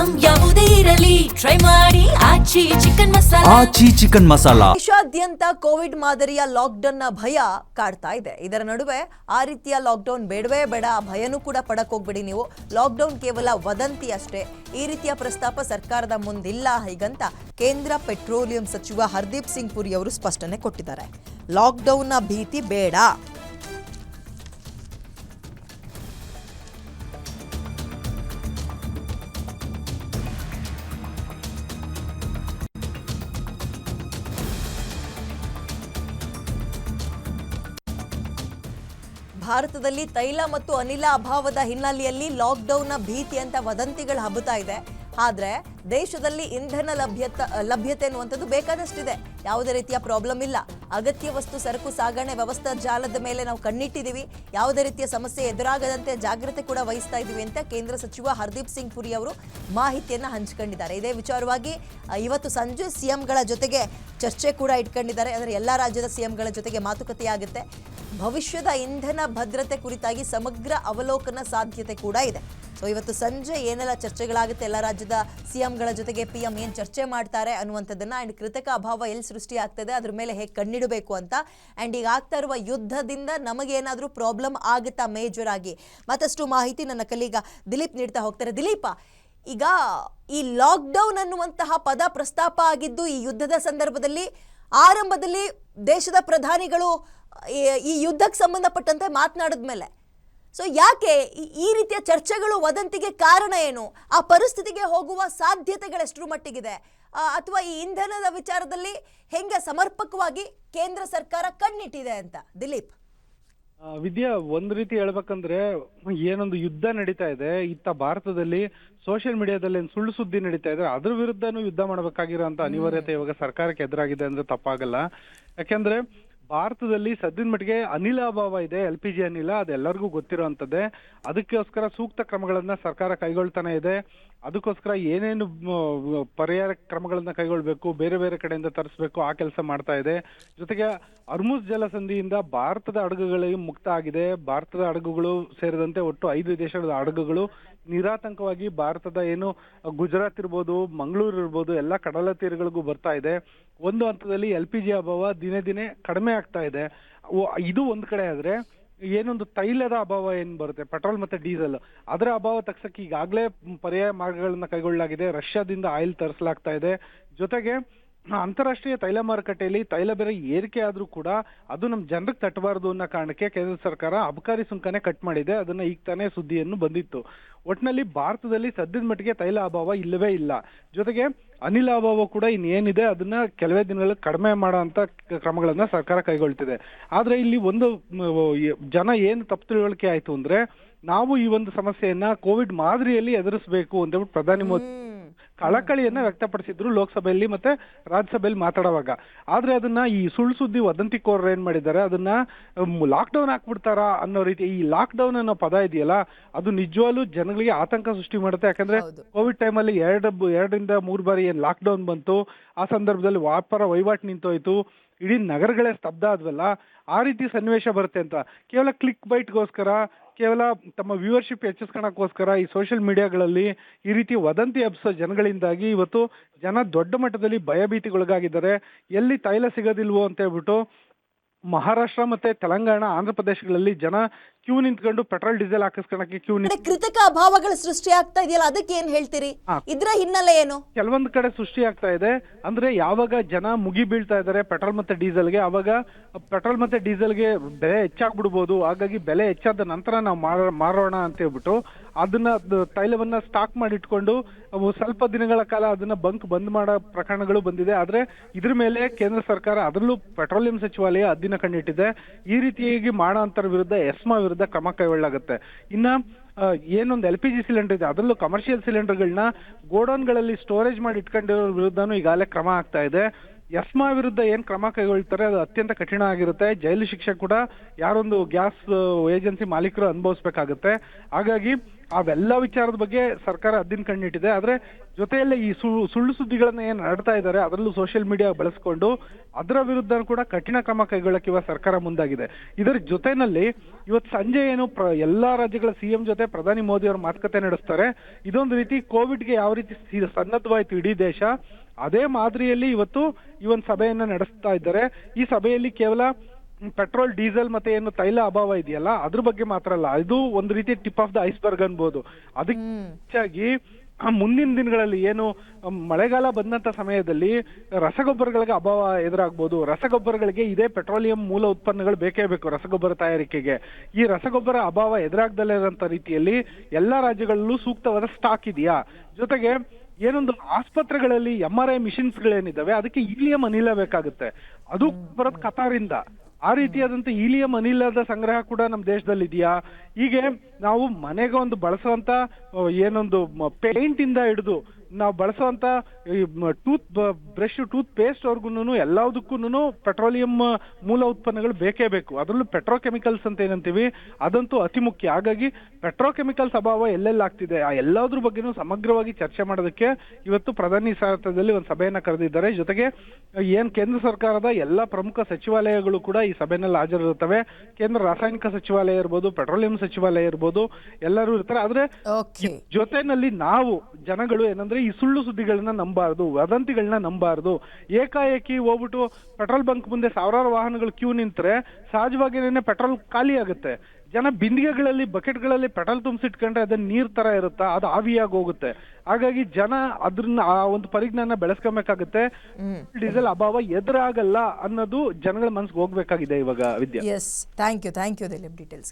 Item ಯಾವುದೇ ಇರಲಿ try ಮಾಡಿ ಆಚಿ ಚಿಕನ್ ಮಸಾಲಾ. ದೇಶಾದ್ಯಂತ ಕೋವಿಡ್ ಮಾದರಿಯ ಲಾಕ್ಡೌನ್ ನ ಭಯ ಕಾಡ್ತಾ ಇದೆ. ಇದರ ನಡುವೆ ಆ ರೀತಿಯ ಲಾಕ್ಡೌನ್ ಬೇಡವೇ ಬೇಡ, ಭಯನೂ ಕೂಡ ಪಡಕ್ ಹೋಗ್ಬೇಡಿ ನೀವು, ಲಾಕ್ಡೌನ್ ಕೇವಲ ವದಂತಿ ಅಷ್ಟೇ, ಈ ರೀತಿಯ ಪ್ರಸ್ತಾಪ ಸರ್ಕಾರದ ಮುಂದಿಲ್ಲ ಹೀಗಂತ ಕೇಂದ್ರ ಪೆಟ್ರೋಲಿಯಂ ಸಚಿವ ಹರ್ದೀಪ್ ಸಿಂಗ್ ಪುರಿ ಅವರು ಸ್ಪಷ್ಟನೆ ಕೊಟ್ಟಿದ್ದಾರೆ. ಲಾಕ್ಡೌನ್ ನ ಭೀತಿ ಬೇಡ. ಭಾರತದಲ್ಲಿ ತೈಲ ಮತ್ತು ಅನಿಲ ಅಭಾವದ ಹಿನ್ನೆಲೆಯಲ್ಲಿ ಲಾಕ್ಡೌನ್ನ ಭೀತಿ ಅಂತ ವದಂತಿಗಳು ಹಬ್ಬುತ್ತಾ ಇದೆ. ಆದರೆ ದೇಶದಲ್ಲಿ ಇಂಧನ ಲಭ್ಯತೆ ಅನ್ನುವಂಥದ್ದು ಬೇಕಾದಷ್ಟಿದೆ, ಯಾವುದೇ ರೀತಿಯ ಪ್ರಾಬ್ಲಮ್ ಇಲ್ಲ. ಅಗತ್ಯ ವಸ್ತು ಸರಕು ಸಾಗಣೆ ವ್ಯವಸ್ಥಾ ಜಾಲದ ಮೇಲೆ ನಾವು ಕಣ್ಣಿಟ್ಟಿದ್ದೀವಿ, ಯಾವುದೇ ರೀತಿಯ ಸಮಸ್ಯೆ ಎದುರಾಗದಂತೆ ಜಾಗ್ರತೆ ಕೂಡ ವಹಿಸ್ತಾ ಇದ್ದೀವಿ ಅಂತ ಕೇಂದ್ರ ಸಚಿವ ಹರ್ದೀಪ್ ಸಿಂಗ್ ಪುರಿ ಅವರು ಮಾಹಿತಿಯನ್ನು ಹಂಚಿಕೊಂಡಿದ್ದಾರೆ. ಇದೇ ವಿಚಾರವಾಗಿ ಇವತ್ತು ಸಂಜೆ ಸಿಎಂಗಳ ಜೊತೆಗೆ ಚರ್ಚೆ ಕೂಡ ಇಟ್ಕೊಂಡಿದ್ದಾರೆ. ಅಂದರೆ ಎಲ್ಲ ರಾಜ್ಯದ ಸಿಎಂಗಳ ಜೊತೆಗೆ ಮಾತುಕತೆ ಆಗುತ್ತೆ. ಭವಿಷ್ಯದ ಇಂಧನ ಭದ್ರತೆ ಕುರಿತಾಗಿ ಸಮಗ್ರ ಅವಲೋಕನ ಸಾಧ್ಯತೆ ಕೂಡ ಇದೆ. ಸೊ ಇವತ್ತು ಸಂಜೆ ಏನೆಲ್ಲ ಚರ್ಚೆಗಳಾಗುತ್ತೆ, ಎಲ್ಲ ರಾಜ್ಯದ ಸಿಎಂಗಳ ಜೊತೆಗೆ PM ಏನು ಚರ್ಚೆ ಮಾಡ್ತಾರೆ ಅನ್ನುವಂಥದ್ದನ್ನ, ಆ್ಯಂಡ್ ಕೃತಕ ಅಭಾವ ಎಲ್ಲಿ ಸೃಷ್ಟಿ ಆಗ್ತದೆ ಅದ್ರ ಮೇಲೆ ಹೇಗೆ ಕಣ್ಣಿಡಬೇಕು ಅಂತ, ಆ್ಯಂಡ್ ಈಗ ಆಗ್ತಾ ಇರುವ ಯುದ್ಧದಿಂದ ನಮಗೇನಾದರೂ ಪ್ರಾಬ್ಲಮ್ ಆಗುತ್ತಾ ಮೇಜರ್ ಆಗಿ, ಮತ್ತಷ್ಟು ಮಾಹಿತಿ ನನ್ನ ಕಲೀಗ ದಿಲೀಪ್ ನೀಡ್ತಾ ಹೋಗ್ತಾರೆ. ದಿಲೀಪ, ಈಗ ಈ ಲಾಕ್ಡೌನ್ ಅನ್ನುವಂತಹ ಪದ ಪ್ರಸ್ತಾಪ ಆಗಿದ್ದು ಈ ಯುದ್ಧದ ಸಂದರ್ಭದಲ್ಲಿ ಆರಂಭದಲ್ಲಿ ದೇಶದ ಪ್ರಧಾನಿಗಳು ಈ ಯುದ್ಧಕ್ಕೆ ಸಂಬಂಧಪಟ್ಟಂತೆ ಮಾತನಾಡಿದ್ಮೇಲೆ, ಸೊ ಯಾಕೆ ಈ ರೀತಿಯ ಚರ್ಚೆಗಳು ವದಂತಿಗೆ ಕಾರಣ ಏನು? ಆ ಪರಿಸ್ಥಿತಿಗೆ ಹೋಗುವ ಸಾಧ್ಯತೆಗಳೆಷ್ಟರ ಮಟ್ಟಿಗಿದೆ? ಅಥವಾ ಈ ಇಂಧನದ ವಿಚಾರದಲ್ಲಿ ಹೆಂಗೆ ಸಮರ್ಪಕವಾಗಿ ಕೇಂದ್ರ ಸರ್ಕಾರ ಕಣ್ಣಿಟ್ಟಿದೆ ಅಂತ? ದಿಲೀಪ್. ವಿದ್ಯಾ, ಒಂದ್ ರೀತಿ ಹೇಳ್ಬೇಕಂದ್ರೆ ಏನೊಂದು ಯುದ್ಧ ನಡೀತಾ ಇದೆ, ಇತ್ತ ಭಾರತದಲ್ಲಿ ಸೋಷಿಯಲ್ ಮೀಡಿಯಾದಲ್ಲಿ ಸುಳ್ಳು ಸುದ್ದಿ ನಡೀತಾ ಇದೆ, ಅದ್ರ ವಿರುದ್ಧನೂ ಯುದ್ಧ ಮಾಡಬೇಕಾಗಿರೋಂತ ಅನಿವಾರ್ಯತೆ ಇವಾಗ ಸರ್ಕಾರಕ್ಕೆ ಎದುರಾಗಿದೆ ಅಂದ್ರೆ ತಪ್ಪಾಗಲ್ಲ. ಯಾಕೆಂದ್ರೆ ಭಾರತದಲ್ಲಿ ಸದ್ಯದ ಮಟ್ಟಿಗೆ ಅನಿಲ ಅಭಾವ ಇದೆ, LPG ಅನಿಲ, ಅದೆಲ್ಲರಿಗೂ ಗೊತ್ತಿರೋಂಥದ್ದೇ. ಅದಕ್ಕೋಸ್ಕರ ಸೂಕ್ತ ಕ್ರಮಗಳನ್ನ ಸರ್ಕಾರ ಕೈಗೊಳ್ತಾನೆ ಇದೆ. ಅದಕ್ಕೋಸ್ಕರ ಏನೇನು ಪರಿಹಾರ ಕ್ರಮಗಳನ್ನ ಕೈಗೊಳ್ಬೇಕು, ಬೇರೆ ಬೇರೆ ಕಡೆಯಿಂದ ತರಿಸ್ಬೇಕು, ಆ ಕೆಲಸ ಮಾಡ್ತಾ ಇದೆ. ಜೊತೆಗೆ ಹರ್ಮುಜ್ ಜಲಸಂಧಿಯಿಂದ ಭಾರತದ ಹಡಗುಗಳಿಗೆ ಮುಕ್ತ ಆಗಿದೆ. ಭಾರತದ ಹಡಗುಗಳು ಸೇರಿದಂತೆ ಒಟ್ಟು 5 ದೇಶದ ಹಡಗುಗಳು ನಿರಾತಂಕವಾಗಿ ಭಾರತದ ಏನು ಗುಜರಾತ್ ಇರ್ಬೋದು, ಮಂಗಳೂರು ಇರ್ಬೋದು, ಎಲ್ಲ ಕಡಲ ತೀರಗಳಿಗೂ ಬರ್ತಾ ಇದೆ. ಒಂದು ಹಂತದಲ್ಲಿ LPG ಅಭಾವ ದಿನೇ ದಿನೇ ಕಡಿಮೆ ಆಗ್ತಾ ಇದೆ. ಇದು ಒಂದ್ ಕಡೆ ಆದ್ರೆ, ಏನೊಂದು ತೈಲದ ಅಭಾವ ಏನ್ ಬರುತ್ತೆ, ಪೆಟ್ರೋಲ್ ಮತ್ತೆ ಡೀಸೆಲ್, ಅದರ ಅಭಾವ ತಗ್ಸಕ್ಕೆ ಈಗಾಗಲೇ ಪರ್ಯಾಯ ಮಾರ್ಗಗಳನ್ನ ಕೈಗೊಳ್ಳಲಾಗಿದೆ. ರಷ್ಯಾದಿಂದ ಆಯಿಲ್ ತರಿಸಲಾಗ್ತಾ ಇದೆ. ಜೊತೆಗೆ ಅಂತಾರಾಷ್ಟ್ರೀಯ ತೈಲ ಮಾರುಕಟ್ಟೆಯಲ್ಲಿ ತೈಲ ಬೆಲೆ ಏರಿಕೆ ಆದ್ರೂ ಕೂಡ ಅದು ನಮ್ಮ ಜನರಿಗೆ ತಟ್ಟಬಾರದು ಅನ್ನೋ ಕಾರಣಕ್ಕೆ ಕೇಂದ್ರ ಸರ್ಕಾರ ಅಬಕಾರಿ ಸುಂಕನೇ ಕಟ್ ಮಾಡಿದೆ. ಅದನ್ನ ಈಗ ತಾನೇ ಸುದ್ದಿಯನ್ನು ಬಂದಿತ್ತು. ಒಟ್ನಲ್ಲಿ ಭಾರತದಲ್ಲಿ ಸದ್ಯದ ಮಟ್ಟಿಗೆ ತೈಲ ಅಭಾವ ಇಲ್ಲವೇ ಇಲ್ಲ. ಜೊತೆಗೆ ಅನಿಲ ಅಭಾವ ಕೂಡ ಇನ್ನೇನಿದೆ ಅದನ್ನ ಕೆಲವೇ ದಿನಗಳಲ್ಲಿ ಕಡಿಮೆ ಮಾಡೋ ಅಂತ ಕ್ರಮಗಳನ್ನ ಸರ್ಕಾರ ಕೈಗೊಳ್ತಿದೆ. ಆದ್ರೆ ಇಲ್ಲಿ ಒಂದು ಜನ ಏನು ತಪ್ಪು ತಿಳುವಳಿಕೆ ಆಯ್ತು ಅಂದ್ರೆ, ನಾವು ಈ ಒಂದು ಸಮಸ್ಯೆಯನ್ನ ಕೋವಿಡ್ ಮಾದರಿಯಲ್ಲಿ ಎದುರಿಸಬೇಕು ಅಂತ ಹೇಳ್ಬಿಟ್ಟು ಪ್ರಧಾನಿ ಮೋದಿ ಕಳಕಳಿಯನ್ನ ವ್ಯಕ್ತಪಡಿಸಿದ್ರು ಲೋಕಸಭೆಯಲ್ಲಿ ಮತ್ತೆ ರಾಜ್ಯಸಭೆಯಲ್ಲಿ ಮಾತಾಡುವಾಗ. ಆದ್ರೆ ಅದನ್ನ ಈ ಸುಳ್ಳು ಸುದ್ದಿ ವದಂತಿಕೋರರು ಏನ್ ಮಾಡಿದ್ದಾರೆ, ಅದನ್ನ ಲಾಕ್ಡೌನ್ ಹಾಕ್ಬಿಡ್ತಾರ ಅನ್ನೋ ರೀತಿ, ಈ ಲಾಕ್ಡೌನ್ ಅನ್ನೋ ಪದ ಇದೆಯಲ್ಲ, ಅದು ನಿಜವಾಗ್ಲೂ ಜನಗಳಿಗೆ ಆತಂಕ ಸೃಷ್ಟಿ ಮಾಡುತ್ತೆ. ಯಾಕಂದ್ರೆ ಕೋವಿಡ್ ಟೈಮಲ್ಲಿ 2ರಿಂದ 3 ಬಾರಿ ಏನ್ ಲಾಕ್ಡೌನ್ ಬಂತು, ಆ ಸಂದರ್ಭದಲ್ಲಿ ವ್ಯಾಪಾರ ವಹಿವಾಟು ನಿಂತೋಯ್ತು, ಇಡೀ ನಗರಗಳೇ ಸ್ತಬ್ಧ ಆದ್ವಲ್ಲ, ಆ ರೀತಿ ಸನ್ನಿವೇಶ ಬರುತ್ತೆ ಅಂತ ಕೇವಲ ಕ್ಲಿಕ್ ಬೈಟ್ಗೋಸ್ಕರ, ಕೇವಲ ತಮ್ಮ ವ್ಯೂವರ್ಶಿಪ್ ಹೆಚ್ಚಿಸ್ಕೊಳಕ್ಕೋಸ್ಕರ ಈ ಸೋಷಿಯಲ್ ಮೀಡಿಯಾಗಳಲ್ಲಿ ಈ ರೀತಿ ವದಂತಿ ಹಬ್ಬಿಸೋ ಜನಗಳಿಂದಾಗಿ ಇವತ್ತು ಜನ ದೊಡ್ಡ ಮಟ್ಟದಲ್ಲಿ ಭಯಭೀತಿಗೊಳಗಾಗಿದ್ದಾರೆ. ಎಲ್ಲಿ ತೈಲ ಸಿಗೋದಿಲ್ವೋ ಅಂತ ಹೇಳ್ಬಿಟ್ಟು ಮಹಾರಾಷ್ಟ್ರ ಮತ್ತೆ ತೆಲಂಗಾಣ, ಆಂಧ್ರ ಪ್ರದೇಶಗಳಲ್ಲಿ ಜನ ಕ್ಯೂ ನಿಂತ್ಕೊಂಡು ಪೆಟ್ರೋಲ್ ಡೀಸೆಲ್ ಹಾಕಿಸ್ಕೊಳಕ್ಕೆ ಕೃತಕ ಅಭಾವಗಳು ಸೃಷ್ಟಿ ಆಗ್ತಾ ಇದೆಯಲ್ಲ, ಅದಕ್ಕೆ ಏನ್ ಹೇಳ್ತೀರಿ? ಇದ್ರ ಹಿನ್ನೆಲೆ ಏನು? ಕೆಲವೊಂದು ಕಡೆ ಸೃಷ್ಟಿ ಆಗ್ತಾ ಇದೆ. ಅಂದ್ರೆ ಯಾವಾಗ ಜನ ಮುಗಿ ಬೀಳ್ತಾ ಇದಾರೆ ಪೆಟ್ರೋಲ್ ಮತ್ತೆ ಡೀಸೆಲ್ಗೆ, ಅವಾಗ ಪೆಟ್ರೋಲ್ ಮತ್ತೆ ಡೀಸೆಲ್ಗೆ ಬೆಲೆ ಹೆಚ್ಚಾಗ್ಬಿಡ್ಬೋದು. ಹಾಗಾಗಿ ಬೆಲೆ ಹೆಚ್ಚಾದ ನಂತರ ನಾವು ಮಾರೋಣ ಅಂತ ಹೇಳ್ಬಿಟ್ಟು ಅದನ್ನ ತೈಲವನ್ನ ಸ್ಟಾಕ್ ಮಾಡಿ ಇಟ್ಕೊಂಡು ಸ್ವಲ್ಪ ದಿನಗಳ ಕಾಲ ಅದನ್ನ ಬಂದ್ ಮಾಡೋ ಪ್ರಕರಣಗಳು ಬಂದಿದೆ. ಆದ್ರೆ ಇದ್ರ ಮೇಲೆ ಕೇಂದ್ರ ಸರ್ಕಾರ, ಅದರಲ್ಲೂ ಪೆಟ್ರೋಲಿಯಂ ಸಚಿವಾಲಯ ಅದ್ದಿನ ಕಣ್ಣಿಟ್ಟಿದೆ. ಈ ರೀತಿಯಾಗಿ ಮಾಡೋ ಅಂತರ ವಿರುದ್ಧ ಎಸ್ಮಾ ವಿರುದ್ಧ ಕ್ರಮ ಕೈಗೊಳ್ಳಲಾಗುತ್ತೆ. ಇನ್ನ ಏನೊಂದು LPG ಸಿಲಿಂಡರ್ ಇದೆ, ಅದರಲ್ಲೂ ಕಮರ್ಷಿಯಲ್ ಸಿಲಿಂಡರ್ಗಳನ್ನ ಗೋಡೌನ್ಗಳಲ್ಲಿ ಸ್ಟೋರೇಜ್ ಮಾಡಿ ಇಟ್ಕೊಂಡಿರೋ ವಿರುದ್ಧನೂ ಈಗಾಗಲೇ ಕ್ರಮ ಆಗ್ತಾ ಇದೆ. ಎಸ್ಮಾ ವಿರುದ್ಧ ಏನ್ ಕ್ರಮ ಕೈಗೊಳ್ತಾರೆ ಅದು ಅತ್ಯಂತ ಕಠಿಣ ಆಗಿರುತ್ತೆ. ಜೈಲು ಶಿಕ್ಷೆ ಕೂಡ ಯಾರೊಂದು ಗ್ಯಾಸ್ ಏಜೆನ್ಸಿ ಮಾಲೀಕರು ಅನುಭವಿಸ್ಬೇಕಾಗುತ್ತೆ. ಹಾಗಾಗಿ ಅವೆಲ್ಲ ವಿಚಾರದ ಬಗ್ಗೆ ಸರ್ಕಾರ ಹದ್ದಿನ ಕಣ್ಣಿಟ್ಟಿದೆ. ಆದ್ರೆ ಜೊತೆಯಲ್ಲೇ ಈ ಸುಳ್ಳು ಸುದ್ದಿಗಳನ್ನ ಏನ್ ಹರಡ್ತಾ ಇದ್ದಾರೆ ಅದರಲ್ಲೂ ಸೋಷಿಯಲ್ ಮೀಡಿಯಾ ಬಳಸ್ಕೊಂಡು ಅದರ ವಿರುದ್ಧ ಕೂಡ ಕಠಿಣ ಕ್ರಮ ಕೈಗೊಳ್ಳಕ್ಕೆ ಇವಾಗ ಸರ್ಕಾರ ಮುಂದಾಗಿದೆ. ಇದರ ಜೊತೆನಲ್ಲಿ ಇವತ್ತು ಸಂಜೆ ಏನು ಎಲ್ಲಾ ರಾಜ್ಯಗಳ ಸಿಎಂ ಜೊತೆ ಪ್ರಧಾನಿ ಮೋದಿ ಅವರು ಮಾತುಕತೆ ನಡೆಸ್ತಾರೆ. ಇದೊಂದು ರೀತಿ ಕೋವಿಡ್ಗೆ ಯಾವ ರೀತಿ ಸನ್ನದ್ಧವಾಯ್ತು ಇಡೀ ದೇಶ, ಅದೇ ಮಾದರಿಯಲ್ಲಿ ಇವತ್ತು ಈ ಒಂದು ಸಭೆಯನ್ನ ನಡೆಸ್ತಾ ಇದ್ದಾರೆ. ಈ ಸಭೆಯಲ್ಲಿ ಕೇವಲ ಪೆಟ್ರೋಲ್ ಡೀಸೆಲ್ ಮತ್ತೆ ಏನು ತೈಲ ಅಭಾವ ಇದೆಯಲ್ಲ ಅದ್ರ ಬಗ್ಗೆ ಮಾತ್ರ ಅಲ್ಲ, ಇದು ಒಂದು ರೀತಿ ಟಿಪ್ ಆಫ್ ದ ಐಸ್ಬರ್ಗ್ ಅನ್ಬೋದು. ಅದಕ್ಕೆ ಹೆಚ್ಚಾಗಿ ಮುಂದಿನ ದಿನಗಳಲ್ಲಿ ಏನು ಮಳೆಗಾಲ ಬಂದಂತ ಸಮಯದಲ್ಲಿ ರಸಗೊಬ್ಬರಗಳಿಗೆ ಅಭಾವ ಎದುರಾಗ್ಬೋದು. ರಸಗೊಬ್ಬರಗಳಿಗೆ ಇದೇ ಪೆಟ್ರೋಲಿಯಂ ಮೂಲ ಉತ್ಪನ್ನಗಳು ಬೇಕೇ ಬೇಕು ರಸಗೊಬ್ಬರ ತಯಾರಿಕೆಗೆ. ಈ ರಸಗೊಬ್ಬರ ಅಭಾವ ಎದುರಾಗ್ದಲೇ ಇರೋಂಥ ರೀತಿಯಲ್ಲಿ ಎಲ್ಲಾ ರಾಜ್ಯಗಳಲ್ಲೂ ಸೂಕ್ತವಾದ ಸ್ಟಾಕ್ ಇದೆಯಾ, ಜೊತೆಗೆ ಏನೊಂದು ಆಸ್ಪತ್ರೆಗಳಲ್ಲಿ MRI ಮಿಷಿನ್ಸ್ ಗಳೇನಿದಾವೆ ಅದಕ್ಕೆ ಹೀಲಿಯಂ ಅನಿಲ ಬೇಕಾಗುತ್ತೆ, ಅದು ಬರೋದು ಕತಾರಿಂದ. ಆ ರೀತಿಯಾದಂತ ಹೀಲಿಯಂ ಅನಿಲದ ಸಂಗ್ರಹ ಕೂಡ ನಮ್ಮ ದೇಶದಲ್ಲಿ ಇದೆಯಾ? ಹೀಗೆ ನಾವು ಮನೆಗೆ ಒಂದು ಬಳಸುವಂತ ಏನೊಂದು ಪೇಂಟ್ ಇಂದ ಹಿಡಿದು ನಾವು ಬಳಸುವಂತ ಟೂತ್ ಬ್ರಷ್, ಟೂತ್ ಪೇಸ್ಟ್ ವರ್ಗುನು ಎಲ್ಲದಕ್ಕೂನು ಪೆಟ್ರೋಲಿಯಂ ಮೂಲ ಉತ್ಪನ್ನಗಳು ಬೇಕೇ ಬೇಕು. ಅದರಲ್ಲೂ ಪೆಟ್ರೋಕೆಮಿಕಲ್ಸ್ ಅಂತ ಏನಂತೀವಿ ಅದಂತೂ ಅತಿ ಮುಖ್ಯ. ಹಾಗಾಗಿ ಪೆಟ್ರೋಕೆಮಿಕಲ್ಸ್ ಅಭಾವ ಎಲ್ಲೆಲ್ಲ ಆಗ್ತಿದೆ ಆ ಎಲ್ಲದ್ರ ಬಗ್ಗೆನೂ ಸಮಗ್ರವಾಗಿ ಚರ್ಚೆ ಮಾಡೋದಕ್ಕೆ ಇವತ್ತು ಪ್ರಧಾನಿ ಸಾರಥ್ಯದಲ್ಲಿ ಒಂದು ಸಭೆಯನ್ನ ಕರೆದಿದ್ದಾರೆ. ಜೊತೆಗೆ ಏನ್ ಕೇಂದ್ರ ಸರ್ಕಾರದ ಎಲ್ಲಾ ಪ್ರಮುಖ ಸಚಿವಾಲಯಗಳು ಕೂಡ ಈ ಸಭೆಯಲ್ಲಿ ಹಾಜರಿರುತ್ತವೆ. ಕೇಂದ್ರ ರಾಸಾಯನಿಕ ಸಚಿವಾಲಯ ಇರ್ಬೋದು, ಪೆಟ್ರೋಲಿಯಂ ಸಚಿವಾಲಯ ಇರ್ಬೋದು, ಎಲ್ಲರೂ ಇರ್ತಾರೆ. ಆದ್ರೆ ಜೊತೆನಲ್ಲಿ ನಾವು ಜನಗಳು ಏನಂದ್ರೆ ಈ ಸುಳ್ಳು ಸುದ್ದಿಗಳನ್ನ ನಂಬಾರ್ದು, ವದಂತಿಗಳನ್ನ ನಂಬಾರ್ದು. ಏಕಾಏಕಿ ಹೋಗ್ಬಿಟ್ಟು ಪೆಟ್ರೋಲ್ ಬಂಕ್ ಮುಂದೆ ಸಾವಿರಾರು ವಾಹನಗಳು ಕ್ಯೂ ನಿಂತ್ರೆ ಸಹಜವಾಗಿನೇ ಪೆಟ್ರೋಲ್ ಖಾಲಿ ಆಗುತ್ತೆ. ಜನ ಬಿಂದಿಗೆಗಳಲ್ಲಿ ಬಕೆಟ್ಗಳಲ್ಲಿ ಪೆಟ್ರೋಲ್ ತುಂಬಿಸಿಟ್ಕೊಂಡ್ರೆ ಅದನ್ನ ನೀರ್ ತರ ಇರುತ್ತಾ, ಅದು ಆವಿಯಾಗಿ ಹೋಗುತ್ತೆ. ಹಾಗಾಗಿ ಜನ ಅದ್ರನ್ನ ಆ ಒಂದು ಪರಿಜ್ಞಾನ ಬೆಳೆಸ್ಕೊಬೇಕಾಗುತ್ತೆ. ಡೀಸೆಲ್ ಅಭಾವ ಎದುರಾಗಲ್ಲ ಅನ್ನೋದು ಜನಗಳ ಮನ್ಸಿಗೆ ಹೋಗ್ಬೇಕಾಗಿದೆ ಇವಾಗ Vidya. Yes, thank you Dilip details.